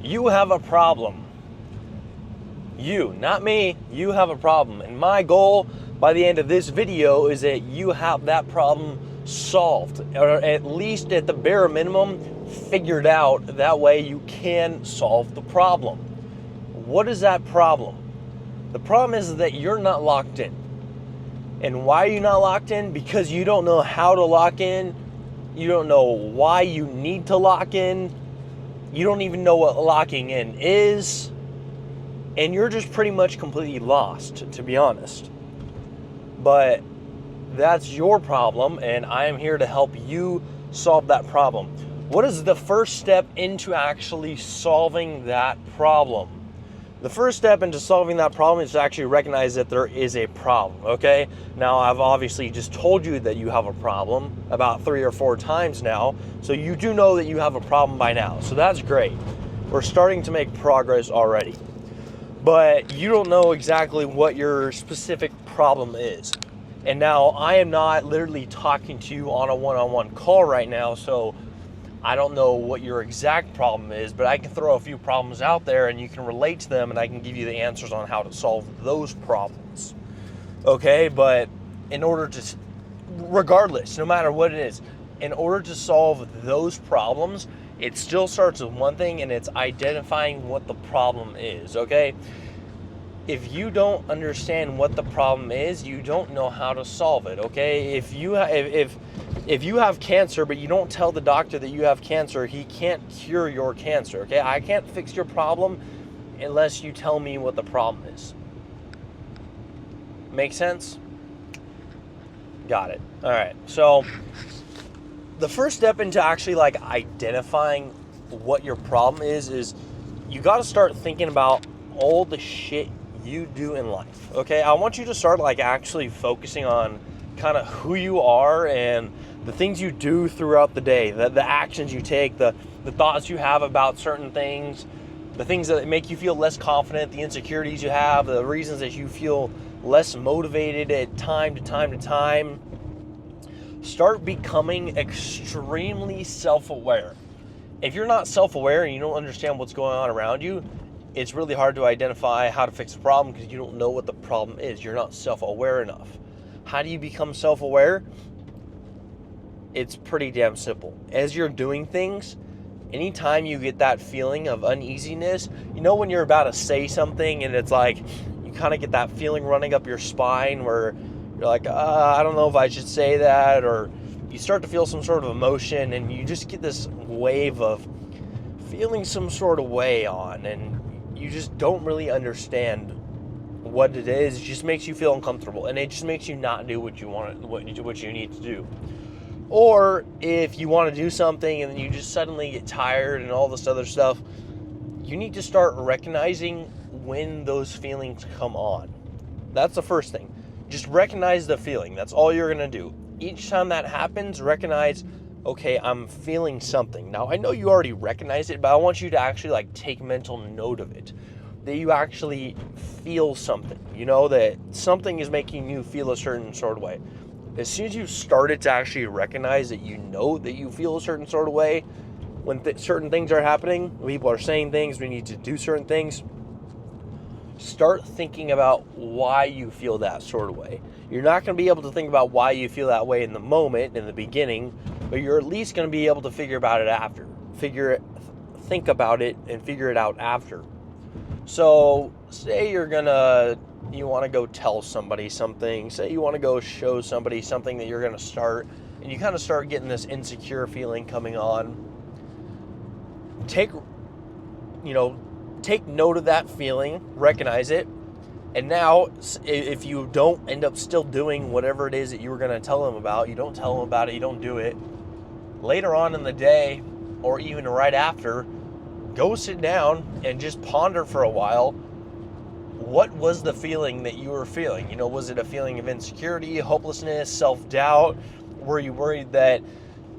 You have a problem. You, not me, you have a problem. And my goal by the end of this video is that you have that problem solved, or at least at the bare minimum, figured out. That way you can solve the problem. What is that problem? The problem is that you're not locked in. And why are you not locked in? Because you don't know how to lock in. You don't know why you need to lock in. You don't even know what locking in is. And you're just pretty much completely lost, to be honest. But that's your problem, and I am here to help you solve that problem. What is the first step into actually solving that problem? The first step into solving that problem is to actually recognize that there is a problem, okay? Now, I've obviously just told you that you have a problem about 3 or 4 times now, so you do know that you have a problem by now, so that's great. We're starting to make progress already. But you don't know exactly what your specific problem is. And now, I am not literally talking to you on a one-on-one call right now, so I don't know what your exact problem is, but I can throw a few problems out there and you can relate to them, and I can give you the answers on how to solve those problems. Okay, but in order to, regardless, no matter what it is, in order to solve those problems, it still starts with one thing, and it's identifying what the problem is, okay? If you don't understand what the problem is, you don't know how to solve it, okay? If you have cancer, but you don't tell the doctor that you have cancer, he can't cure your cancer, okay? I can't fix your problem unless you tell me what the problem is. Make sense? Got it. All right. So the first step into actually like identifying what your problem is you got to start thinking about all the shit you do in life, okay? I want you to start like actually focusing on kind of who you are and the things you do throughout the day, the actions you take, the thoughts you have about certain things, the things that make you feel less confident, the insecurities you have, the reasons that you feel less motivated at time to time. Start becoming extremely self-aware. If you're not self-aware and you don't understand what's going on around you, it's really hard to identify how to fix the problem because you don't know what the problem is. You're not self-aware enough. How do you become self-aware? It's pretty damn simple. As you're doing things, anytime you get that feeling of uneasiness, you know when you're about to say something and it's like, you kind of get that feeling running up your spine where you're like, I don't know if I should say that, or you start to feel some sort of emotion and you just get this wave of feeling some sort of way on, and you just don't really understand what it is. It just makes you feel uncomfortable, and it just makes you not do what you want, what you need to do. Or if you want to do something and then you just suddenly get tired and all this other stuff, you need to start recognizing when those feelings come on. That's the first thing. Just recognize the feeling. That's all you're going to do. Each time that happens, recognize, okay, I'm feeling something. Now, I know you already recognize it, but I want you to actually like take mental note of it. That you actually feel something. You know, that something is making you feel a certain sort of way. As soon as you started to actually recognize that you know that you feel a certain sort of way, when certain things are happening, when people are saying things, we need to do certain things, start thinking about why you feel that sort of way. You're not going to be able to think about why you feel that way in the moment, in the beginning, but you're at least going to be able to figure about it after. Think about it and figure it out after. So, say you want to go tell somebody something, say you want to go show somebody something that you're going to start, and you kind of start getting this insecure feeling coming on. Take note of that feeling, recognize it, and now if you don't end up still doing whatever it is that you were going to tell them about, you don't tell them about it, you don't do it, later on in the day, or even right after, go sit down and just ponder for a while, what was the feeling that you were feeling? You know, was it a feeling of insecurity, hopelessness, self-doubt? Were you worried that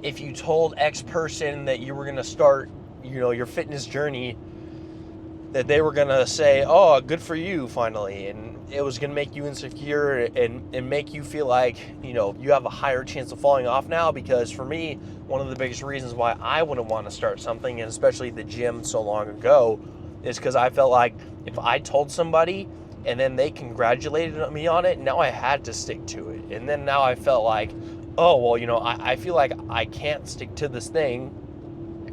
if you told X person that you were going to start, your fitness journey, that they were going to say, oh, good for you, finally. And it was going to make you insecure and make you feel like, you know, you have a higher chance of falling off now. Because for me, one of the biggest reasons why I wouldn't want to start something, and especially the gym so long ago, is because I felt like if I told somebody and then they congratulated me on it, now I had to stick to it. And then now I felt like, oh, well, you know, I feel like I can't stick to this thing.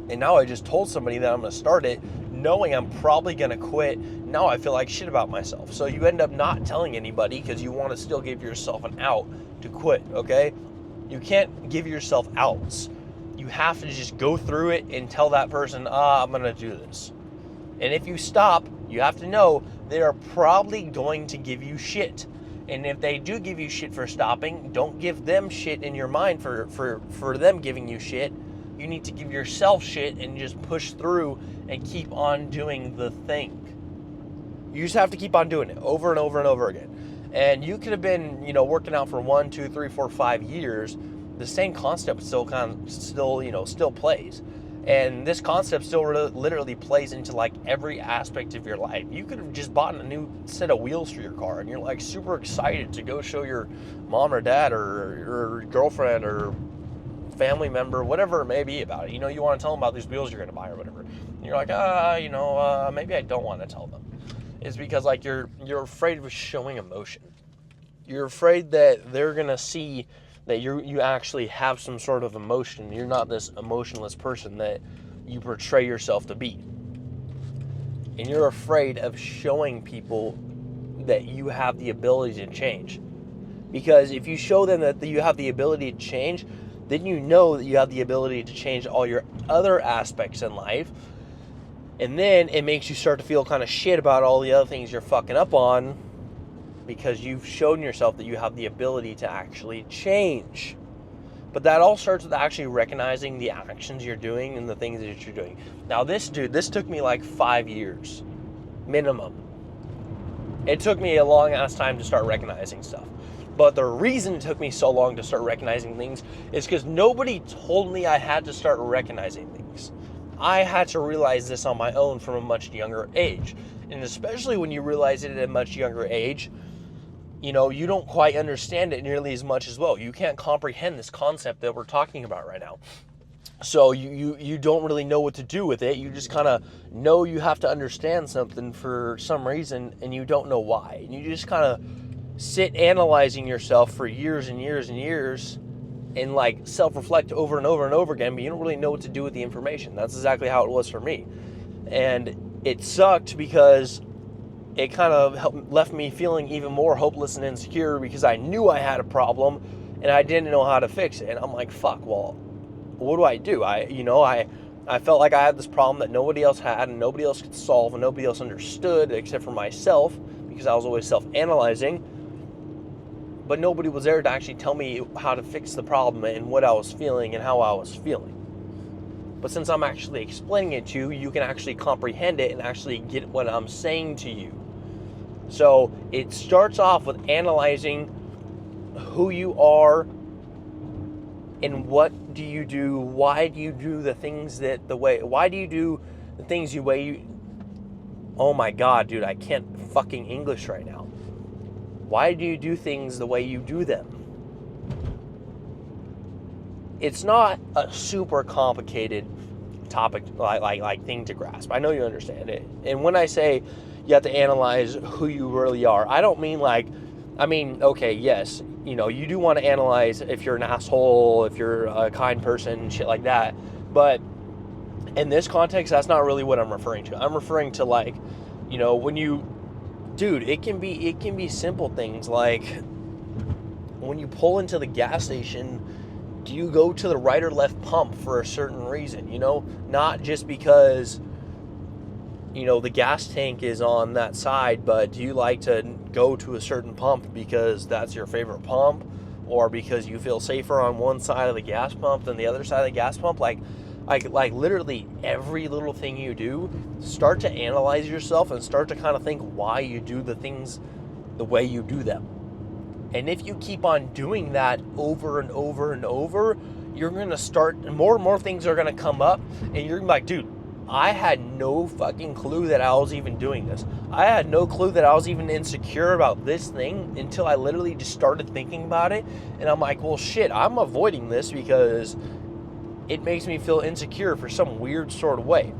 And now I just told somebody that I'm going to start it, knowing I'm probably going to quit. Now I feel like shit about myself. So you end up not telling anybody because you want to still give yourself an out to quit, okay? You can't give yourself outs. You have to just go through it and tell that person, I'm going to do this. And if you stop, you have to know they are probably going to give you shit. And if they do give you shit for stopping, don't give them shit in your mind for them giving you shit. You need to give yourself shit and just push through and keep on doing the thing. You just have to keep on doing it over and over and over again. And you could have been, you know, working out for 1, 2, 3, 4, 5 years. The same concept still plays. And this concept still literally plays into like every aspect of your life. You could have just bought a new set of wheels for your car and you're like super excited to go show your mom or dad or your girlfriend or family member, whatever it may be about it. You know, you want to tell them about these wheels you're going to buy or whatever. And you're like, maybe I don't want to tell them. It's because like you're afraid of showing emotion. You're afraid that they're going to see that you actually have some sort of emotion. You're not this emotionless person that you portray yourself to be. And you're afraid of showing people that you have the ability to change. Because if you show them that you have the ability to change, then you know that you have the ability to change all your other aspects in life. And then it makes you start to feel kind of shit about all the other things you're fucking up on, because you've shown yourself that you have the ability to actually change. But that all starts with actually recognizing the actions you're doing and the things that you're doing. Now this took me like 5 years, minimum. It took me a long ass time to start recognizing stuff. But the reason it took me so long to start recognizing things is because nobody told me I had to start recognizing things. I had to realize this on my own from a much younger age. And especially when you realize it at a much younger age, you know, you don't quite understand it nearly as much as well. You can't comprehend this concept that we're talking about right now. So you don't really know what to do with it. You just kind of know you have to understand something for some reason, and you don't know why. And you just kind of sit analyzing yourself for years and years and years and like self-reflect over and over and over again, but you don't really know what to do with the information. That's exactly how it was for me. And it sucked because it kind of left me feeling even more hopeless and insecure because I knew I had a problem and I didn't know how to fix it. And I'm like, fuck, well, what do I do? I felt like I had this problem that nobody else had and nobody else could solve and nobody else understood except for myself, because I was always self-analyzing. But nobody was there to actually tell me how to fix the problem and what I was feeling and how I was feeling. But since I'm actually explaining it to you, you can actually comprehend it and actually get what I'm saying to you. So it starts off with analyzing who you are and what do you do, why do you do the things why do you do the things oh my God, dude, I can't fucking English right now. Why do you do things the way you do them? It's not a super complicated topic, like thing to grasp. I know you understand it. And when I say you have to analyze who you really are, I don't mean okay, yes, you know, you do want to analyze if you're an asshole, if you're a kind person, shit like that. But in this context, that's not really what I'm referring to. I'm referring to like, you know, it can be simple things like when you pull into the gas station, do you go to the right or left pump for a certain reason? You know, not just because, you know, the gas tank is on that side, but do you like to go to a certain pump because that's your favorite pump, or because you feel safer on one side of the gas pump than the other side of the gas pump? Like literally every little thing you do, start to analyze yourself and start to kind of think why you do the things the way you do them. And if you keep on doing that over and over and over, you're going to start, more and more things are going to come up, and you're like, dude, I had no fucking clue that I was even doing this. I had no clue that I was even insecure about this thing until I literally just started thinking about it. And I'm like, well, shit, I'm avoiding this because it makes me feel insecure for some weird sort of way.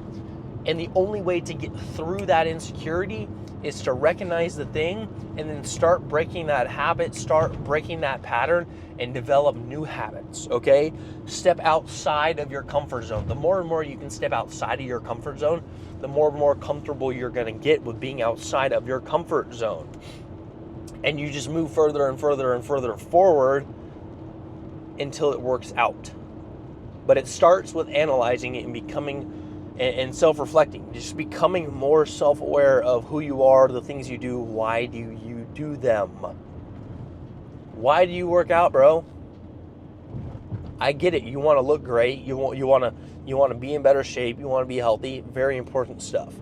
And the only way to get through that insecurity is to recognize the thing and then start breaking that habit, start breaking that pattern, and develop new habits, okay? Step outside of your comfort zone. The more and more you can step outside of your comfort zone, the more and more comfortable you're gonna get with being outside of your comfort zone. And you just move further and further and further forward until it works out. But it starts with analyzing it and becoming and self-reflecting, just becoming more self-aware of who you are, the things you do, why do you do them? Why do you work out, bro? I get it. You want to look great. You want to be in better shape. You want to be healthy. Very important stuff.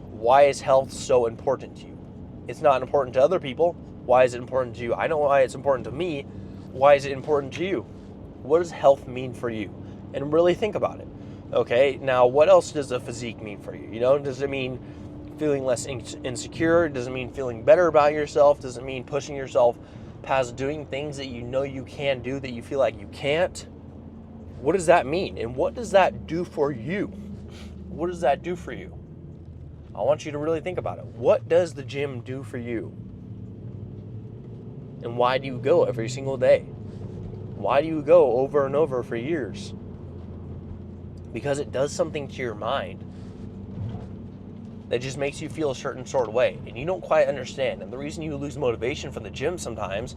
Why is health so important to you? It's not important to other people. Why is it important to you? I know why it's important to me. Why is it important to you? What does health mean for you? And really think about it. Okay, now what else does a physique mean for you? You know, does it mean feeling less insecure? Does it mean feeling better about yourself? Does it mean pushing yourself past doing things that you know you can do that you feel like you can't? What does that mean? And what does that do for you? What does that do for you? I want you to really think about it. What does the gym do for you? And why do you go every single day? Why do you go over and over for years? Because it does something to your mind that just makes you feel a certain sort of way, and you don't quite understand. And the reason you lose motivation from the gym sometimes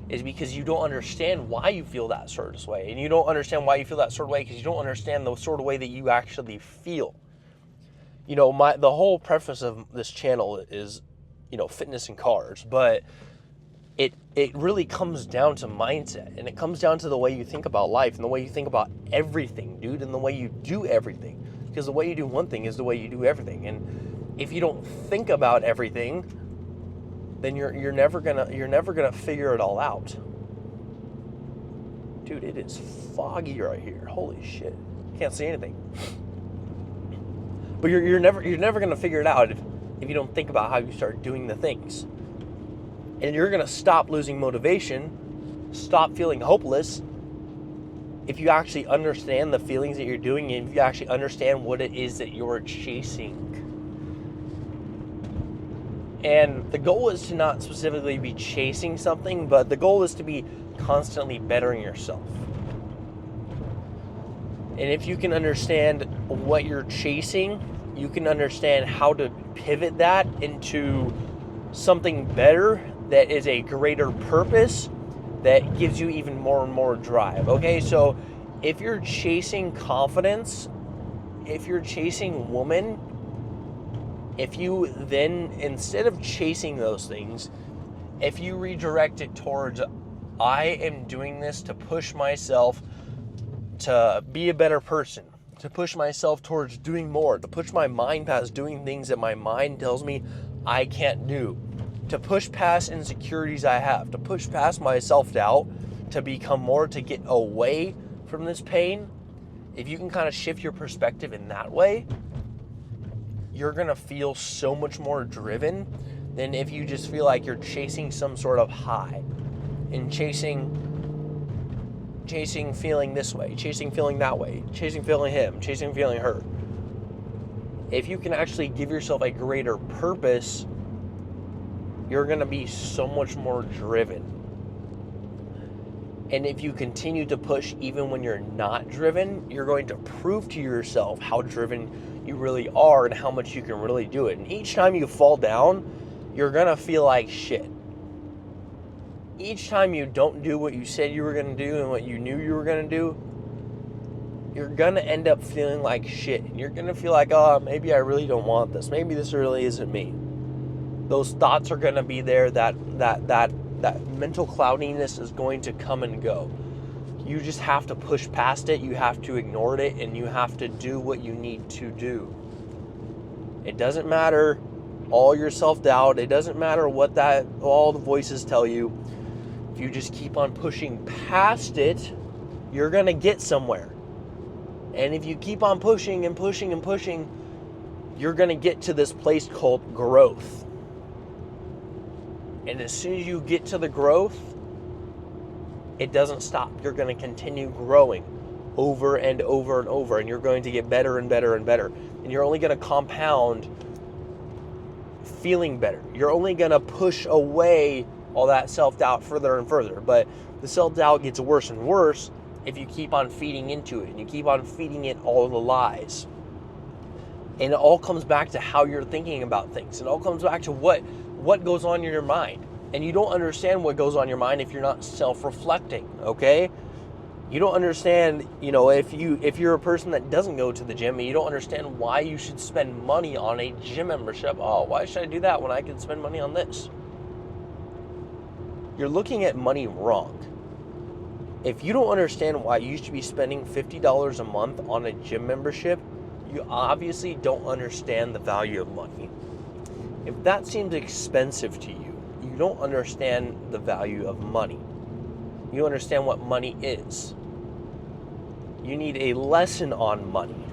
is because you don't understand why you feel that sort of way. And you don't understand why you feel that sort of way because you don't understand the sort of way that you actually feel. You know, the whole preface of this channel is, you know, fitness and cars, but it really comes down to mindset, and it comes down to the way you think about life and the way you think about everything, dude, and the way you do everything. Because the way you do one thing is the way you do everything. And if you don't think about everything, then you're never gonna figure it all out. Dude, it is foggy right here. Holy shit. Can't see anything. But you're never gonna figure it out if you don't think about how you start doing the things. And you're going to stop losing motivation, stop feeling hopeless, if you actually understand the feelings that you're doing and if you actually understand what it is that you're chasing. And the goal is to not specifically be chasing something, but the goal is to be constantly bettering yourself. And if you can understand what you're chasing, you can understand how to pivot that into something better that is a greater purpose that gives you even more and more drive. Okay, so if you're chasing confidence, if you're chasing woman, if you then, instead of chasing those things, if you redirect it towards, I am doing this to push myself to be a better person, to push myself towards doing more, to push my mind past doing things that my mind tells me I can't do, to push past insecurities I have, to push past my self-doubt, to become more, to get away from this pain. If you can kind of shift your perspective in that way, you're going to feel so much more driven than if you just feel like you're chasing some sort of high and chasing feeling this way, chasing feeling that way, chasing feeling him, chasing feeling her. If you can actually give yourself a greater purpose, you're going to be so much more driven. And if you continue to push even when you're not driven, you're going to prove to yourself how driven you really are and how much you can really do it. And each time you fall down, you're going to feel like shit. Each time you don't do what you said you were going to do and what you knew you were going to do, you're going to end up feeling like shit. And you're going to feel like, oh, maybe I really don't want this. Maybe this really isn't me. Those thoughts are going to be there. That mental cloudiness is going to come and go. You just have to push past it. You have to ignore it, and you have to do what you need to do. It doesn't matter all your self-doubt. It doesn't matter what all the voices tell you. If you just keep on pushing past it, you're going to get somewhere. And if you keep on pushing and pushing and pushing, you're going to get to this place called growth. And as soon as you get to the growth, it doesn't stop. You're going to continue growing over and over and over, and you're going to get better and better and better. And you're only going to compound feeling better. You're only going to push away all that self-doubt further and further. But the self-doubt gets worse and worse if you keep on feeding into it, and you keep on feeding it all the lies. And it all comes back to how you're thinking about things. It all comes back to what goes on in your mind. And you don't understand what goes on in your mind if you're not self-reflecting, okay? You don't understand, if you're a person that doesn't go to the gym, and you don't understand why you should spend money on a gym membership. Oh, why should I do that when I can spend money on this? You're looking at money wrong. If you don't understand why you should be spending $50 a month on a gym membership, you obviously don't understand the value of money. If that seems expensive to you, you don't understand the value of money. You understand what money is. You need a lesson on money.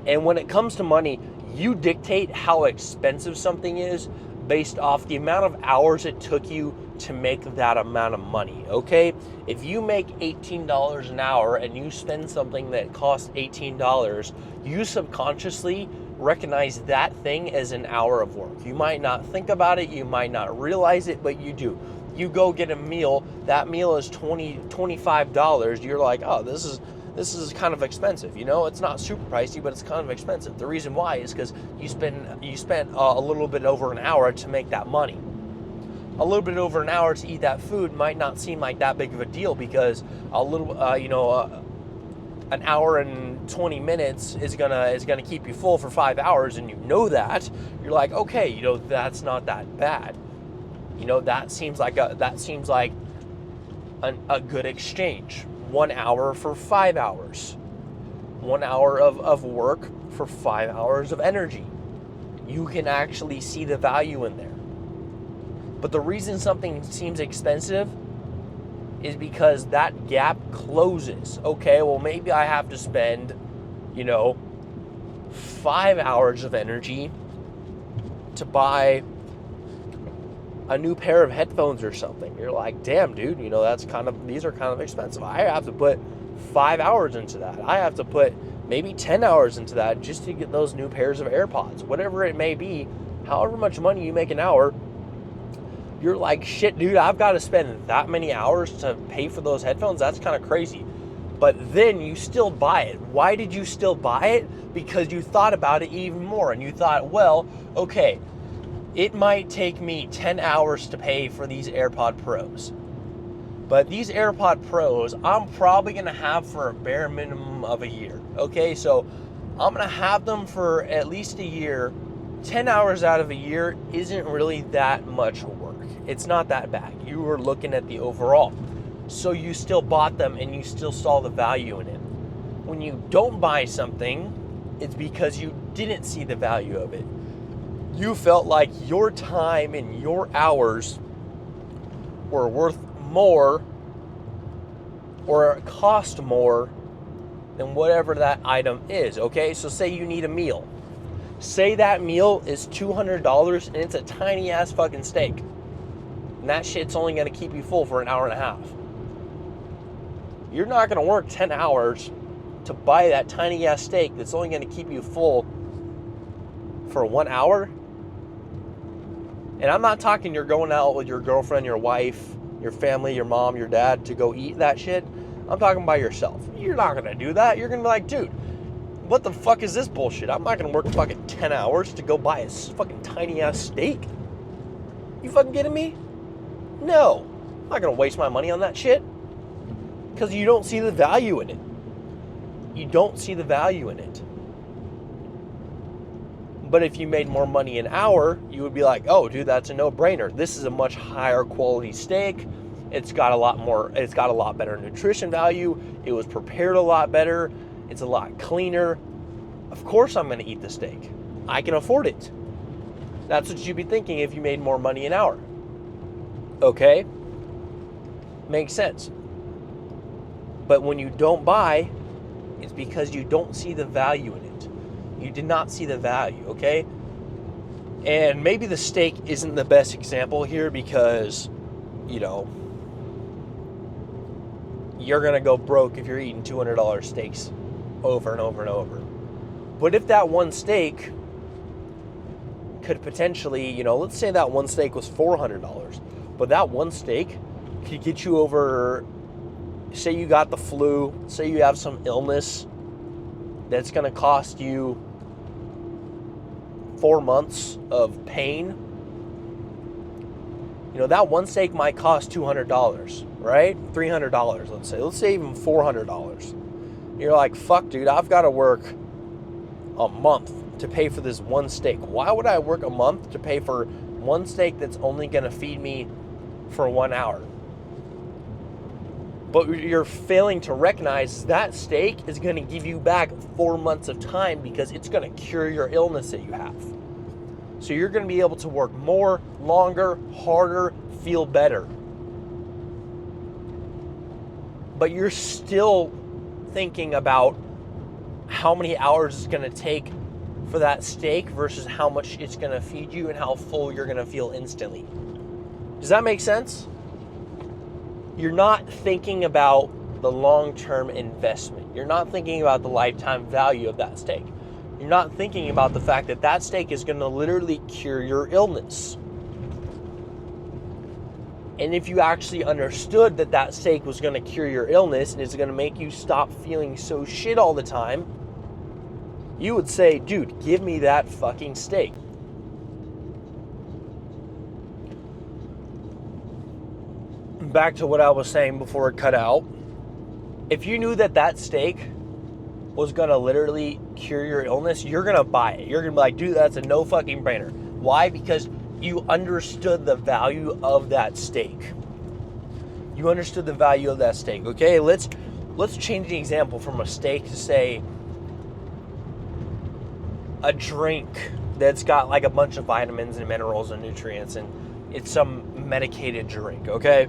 And when it comes to money, you dictate how expensive something is based off the amount of hours it took you to make that amount of money, okay? If you make $18 an hour and you spend something that costs $18, you subconsciously recognize that thing as an hour of work. You might not think about it, you might not realize it, but you do. You go get a meal, that meal is $25, you're like, oh, this is kind of expensive, it's not super pricey, but it's kind of expensive. The reason why is because you spent a little bit over an hour to make that money. A little bit over an hour to eat that food might not seem like that big of a deal, because an hour and 20 minutes is gonna keep you full for 5 hours, and that. You're like, okay, that's not that bad. That seems like a good exchange. 1 hour for 5 hours. 1 hour of work for 5 hours of energy. You can actually see the value in there. But the reason something seems expensive is because that gap closes. Okay, well, maybe I have to spend, 5 hours of energy to buy a new pair of headphones or something. You're like, damn, dude, these are kind of expensive. I have to put 5 hours into that. I have to put maybe 10 hours into that just to get those new pairs of AirPods, whatever it may be. However much money you make an hour, you're like, shit, dude, I've got to spend that many hours to pay for those headphones? That's kind of crazy. But then you still buy it. Why did you still buy it? Because you thought about it even more, and you thought, well, okay, it might take me 10 hours to pay for these AirPod Pros. But these AirPod Pros, I'm probably going to have for a bare minimum of a year. Okay, so I'm going to have them for at least a year. 10 hours out of a year isn't really that much work. It's not that bad. You were looking at the overall. So you still bought them, and you still saw the value in it. When you don't buy something, it's because you didn't see the value of it. You felt like your time and your hours were worth more or cost more than whatever that item is, okay? So say you need a meal. Say that meal is $200 and it's a tiny ass fucking steak. And that shit's only gonna keep you full for an hour and a half. You're not gonna work 10 hours to buy that tiny ass steak that's only gonna keep you full for 1 hour. And I'm not talking you're going out with your girlfriend, your wife, your family, your mom, your dad to go eat that shit. I'm talking by yourself. You're not gonna do that. You're gonna be like, dude, what the fuck is this bullshit? I'm not gonna work fucking 10 hours to go buy a fucking tiny ass steak. You fucking kidding me? No. I'm not gonna waste my money on that shit. Because you don't see the value in it. You don't see the value in it. But if you made more money an hour, you would be like, oh, dude, that's a no-brainer. This is a much higher quality steak. It's got a lot better nutrition value. It was prepared a lot better. It's a lot cleaner. Of course I'm going to eat the steak. I can afford it. That's what you'd be thinking if you made more money an hour. Okay? Makes sense. But when you don't buy, it's because you don't see the value in it. You did not see the value, okay? And maybe the steak isn't the best example here because, you know, you're going to go broke if you're eating $200 steaks over and over and over. But if that one steak could potentially, you know, let's say that one steak was $400, but that one steak could get you over, say you got the flu, say you have some illness that's going to cost you 4 months of pain. You know, that one steak might cost $200, right? $300, let's say. Let's say even $400. You're like, fuck, dude, I've got to work a month to pay for this one steak. Why would I work a month to pay for one steak that's only going to feed me for 1 hour? But you're failing to recognize that steak is going to give you back 4 months of time because it's going to cure your illness that you have. So you're going to be able to work more, longer, harder, feel better. But you're still thinking about how many hours it's going to take for that steak versus how much it's going to feed you and how full you're going to feel instantly. Does that make sense? You're not thinking about the long-term investment. You're not thinking about the lifetime value of that steak. You're not thinking about the fact that that steak is going to literally cure your illness. And if you actually understood that that steak was going to cure your illness and it's going to make you stop feeling so shit all the time, you would say, dude, give me that fucking steak. Back to what I was saying before it cut out. If you knew that that steak was going to literally cure your illness, you're going to buy it. You're going to be like, dude, that's a no fucking brainer. Why? Because you understood the value of that steak. You understood the value of that steak. Okay, let's change the example from a steak to, say, a drink that's got like a bunch of vitamins and minerals and nutrients, and it's some medicated drink, okay?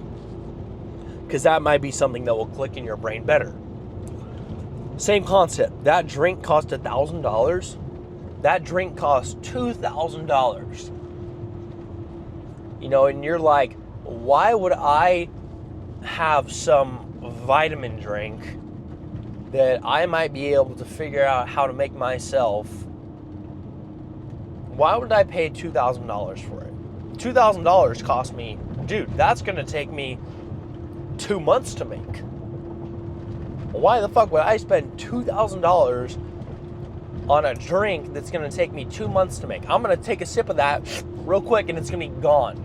Because that might be something that will click in your brain better. Same concept. That drink cost $1,000. That drink cost $2,000. You know, and you're like, why would I have some vitamin drink that I might be able to figure out how to make myself? Why would I pay $2,000 for it? $2,000 cost me, dude, that's going to take me 2 months to make. Why the fuck would I spend $2,000 on a drink that's going to take me 2 months to make? I'm going to take a sip of that real quick and it's going to be gone.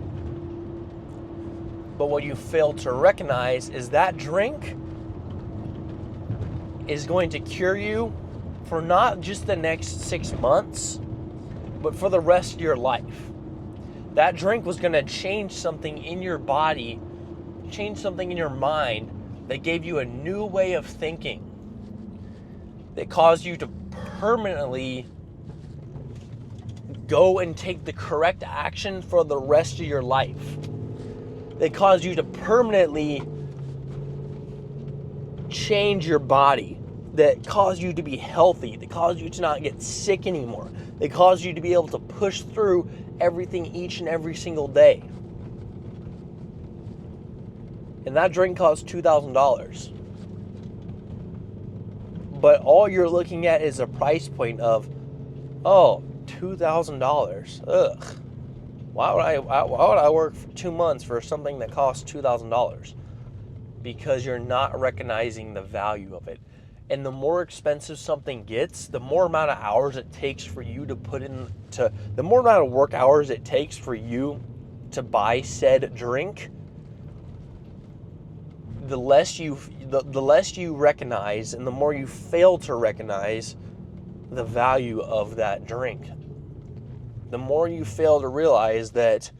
But what you fail to recognize is that drink is going to cure you for not just the next 6 months, but for the rest of your life. That drink was going to change something in your body, change something in your mind that gave you a new way of thinking, that caused you to permanently go and take the correct action for the rest of your life. They caused you to permanently change your body, that caused you to be healthy, that caused you to not get sick anymore. They caused you to be able to push through everything each and every single day. And that drink cost $2,000. But all you're looking at is a price point of, oh, $2,000. Ugh. Why would I work for 2 months for something that costs $2,000? Because you're not recognizing the value of it. And the more expensive something gets, the more amount of hours it takes for you to put into, the more amount of work hours it takes for you to buy said drink, the less you recognize and the more you fail to recognize the value of that drink. The more you fail to realize that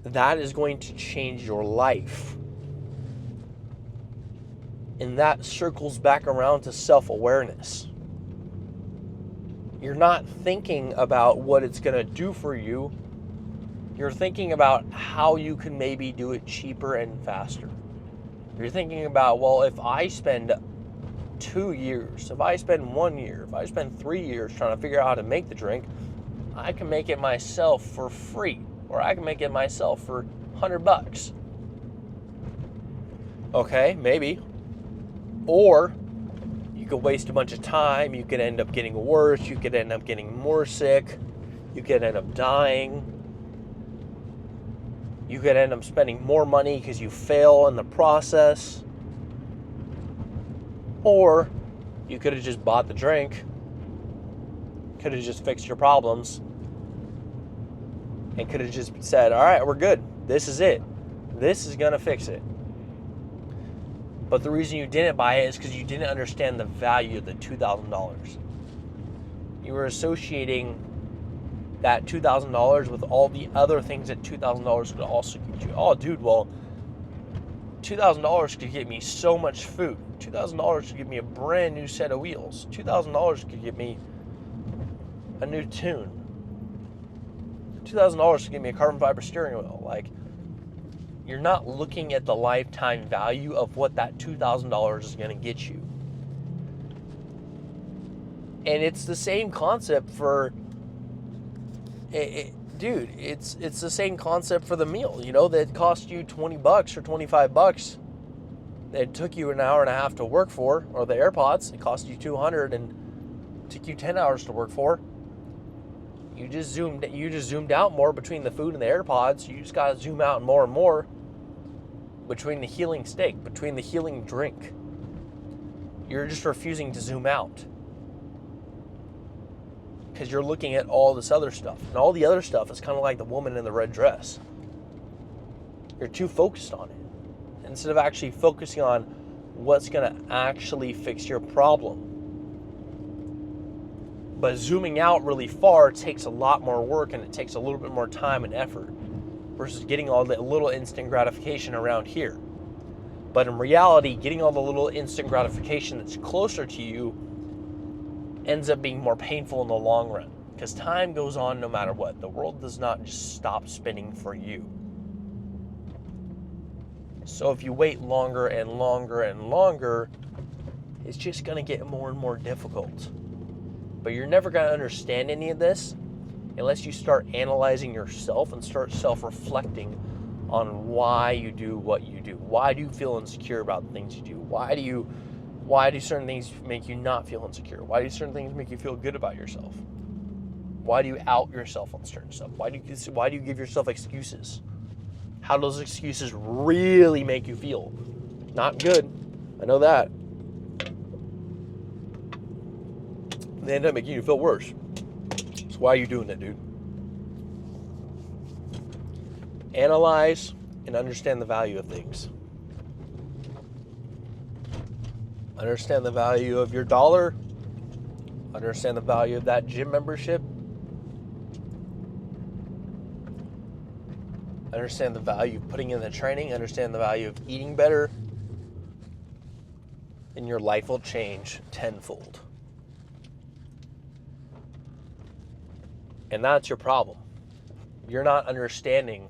that is going to change your life. And that circles back around to self-awareness. You're not thinking about what it's going to do for you. You're thinking about how you can maybe do it cheaper and faster. You're thinking about, well, if I spend 2 years, if I spend 1 year, if I spend 3 years trying to figure out how to make the drink, I can make it myself for free, or I can make it myself for $100. Okay, maybe. Or you could waste a bunch of time, you could end up getting worse, you could end up getting more sick, you could end up dying, you could end up spending more money because you fail in the process. Or you could have just bought the drink, could have just fixed your problems, and could have just said, all right, we're good. This is it. This is going to fix it. But the reason you didn't buy it is because you didn't understand the value of the $2,000. You were associating that $2,000 with all the other things that $2,000 could also get you. Oh, dude, well, $2,000 could get me so much food. $2,000 could get me a brand new set of wheels. $2,000 could get me a new tune. $2,000 could get me a carbon fiber steering wheel. Like, you're not looking at the lifetime value of what that $2,000 is going to get you. And it's the same concept for, dude, it's the same concept for the meal, you know, that cost you $20 or $25. It took you an hour and a half to work for, or the AirPods, it cost you $200 and took you 10 hours to work for. You just zoomed out more between the food and the AirPods. You just got to zoom out more and more between the healing steak, between the healing drink. You're just refusing to zoom out because you're looking at all this other stuff. And all the other stuff is kind of like the woman in the red dress. You're too focused on it instead of actually focusing on what's going to actually fix your problem. But zooming out really far takes a lot more work, and it takes a little bit more time and effort versus getting all the little instant gratification around here. But in reality, getting all the little instant gratification that's closer to you ends up being more painful in the long run, because time goes on no matter what. The world does not just stop spinning for you. So if you wait longer and longer and longer, it's just going to get more and more difficult. But you're never going to understand any of this unless you start analyzing yourself and start self-reflecting on why you do what you do. Why do you feel insecure about the things you do? Why do certain things make you not feel insecure? Why do certain things make you feel good about yourself? Why do you out yourself on certain stuff? Why do you give yourself excuses? How do those excuses really make you feel? Not good. I know that. They end up making you feel worse. So why are you doing that, dude? Analyze and understand the value of things. Understand the value of your dollar. Understand the value of that gym membership. Understand the value of putting in the training. Understand the value of eating better. And your life will change tenfold. And that's your problem. You're not understanding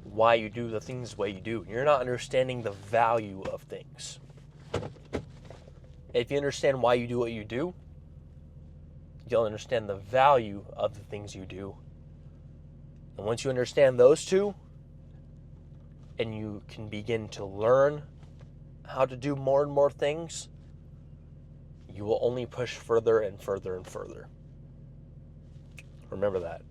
why you do the things the way you do. You're not understanding the value of things. If you understand why you do what you do, you'll understand the value of the things you do. And once you understand those two, and you can begin to learn how to do more and more things, you will only push further and further and further. Remember that.